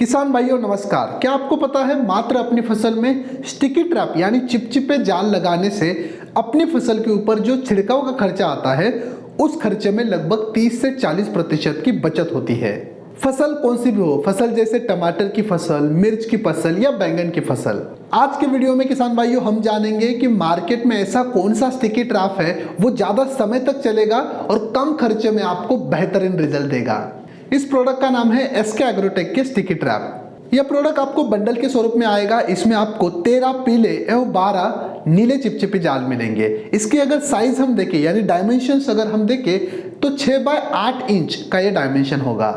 किसान भाइयों नमस्कार। क्या आपको पता है मात्र अपनी फसल में स्टिकी ट्रैप यानी चिपचिपे जाल लगाने से अपनी फसल के ऊपर जो छिड़काव का खर्चा आता है उस खर्चे में लगभग 30 से 40% की बचत होती है। फसल कौन सी भी हो, फसल जैसे टमाटर की फसल, मिर्च की फसल या बैंगन की फसल। आज के वीडियो में किसान भाइयों हम जानेंगे कि मार्केट में ऐसा कौन सा स्टिकी ट्रैप है वो ज्यादा समय तक चलेगा और कम खर्चे में आपको बेहतरीन रिजल्ट देगा। इस प्रोडक्ट का नाम है एसके एग्रोटेक के स्टिकी ट्रैप। यह प्रोडक्ट आपको बंडल के स्वरूप में आएगा। इसमें आपको 13 पीले एवं 12 नीले चिपचिपे जाल मिलेंगे। इसकी अगर साइज हम देखें यानी डायमेंशंस अगर हम देखें तो 6 बाय 8 इंच का यह डायमेंशन होगा।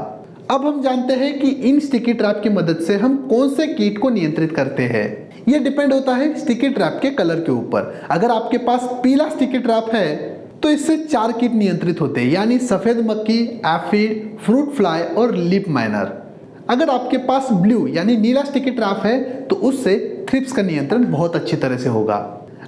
अब हम जानते हैं कि इन स्टिकी ट्रैप की मदद से हम कौन से कीट को नियंत्रित करते हैं। यह डिपेंड होता है स्टिकी ट्रैप के कलर के ऊपर। अगर आपके पास पीला स्टिकी ट्रैप है तो इससे 4 कीट नियंत्रित होते हैं यानी सफेद मक्खी, एफिड, फ्रूट फ्लाई और लीफ माइनर। अगर आपके पास ब्लू यानी नीला स्टिकी ट्रैप है तो उससे थ्रिप्स का नियंत्रण बहुत अच्छी तरह से होगा।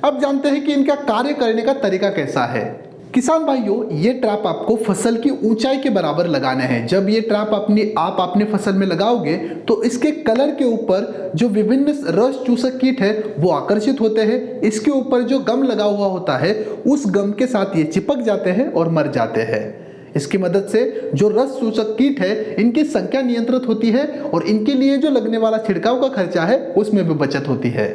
अब जानते हैं कि इनका कार्य करने का तरीका कैसा है। किसान भाइयों, ये ट्रैप आपको फसल की ऊंचाई के बराबर लगाने हैं। जब ये ट्रैप आप अपने फसल में लगाओगे तो इसके कलर के ऊपर जो विभिन्न रस चूसक कीट है वो आकर्षित होते हैं। इसके ऊपर जो गम लगा हुआ होता है उस गम के साथ ये चिपक जाते हैं और मर जाते हैं। इसकी मदद से जो रस चूसक कीट है इनकी संख्या नियंत्रित होती है और इनके लिए जो लगने वाला छिड़काव का खर्चा है उसमें भी बचत होती है।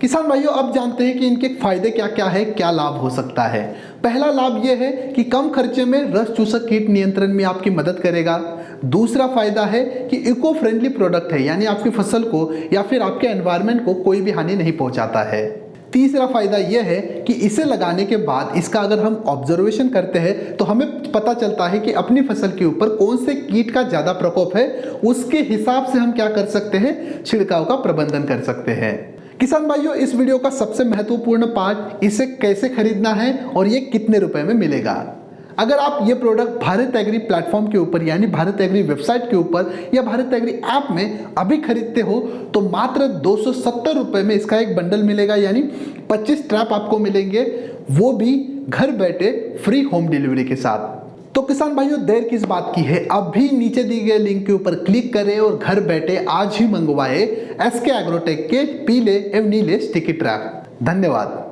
किसान भाइयों, अब जानते हैं कि इनके फायदे क्या क्या है, क्या लाभ हो सकता है। पहला लाभ यह है कि कम खर्चे में रस चूसक कीट नियंत्रण में आपकी मदद करेगा। दूसरा फायदा है कि इको फ्रेंडली प्रोडक्ट है यानी आपकी फसल को या फिर आपके एनवायरनमेंट को कोई भी हानि नहीं पहुंचाता है। तीसरा फायदा यह है कि इसे लगाने के बाद इसका अगर हम ऑब्जर्वेशन करते हैं तो हमें पता चलता है कि अपनी फसल के ऊपर कौन से कीट का ज्यादा प्रकोप है, उसके हिसाब से हम क्या कर सकते हैं, छिड़काव का प्रबंधन कर सकते हैं। किसान भाइयों, इस वीडियो का सबसे महत्वपूर्ण पार्ट इसे कैसे खरीदना है और ये कितने रुपए में मिलेगा। अगर आप ये प्रोडक्ट भारत एग्री प्लेटफॉर्म के ऊपर यानी भारत एग्री वेबसाइट के ऊपर या भारत एग्री ऐप में अभी खरीदते हो तो मात्र 270 रुपए में इसका एक बंडल मिलेगा यानी 25 ट्रैप आपको मिलेंगे, वो भी घर बैठे फ्री होम डिलीवरी के साथ। तो किसान भाइयों, देर किस बात की है, अभी नीचे दी गए लिंक के ऊपर क्लिक करें और घर बैठे आज ही मंगवाए एसके एग्रोटेक के पीले एवं नीले स्टिकी ट्रैप। धन्यवाद।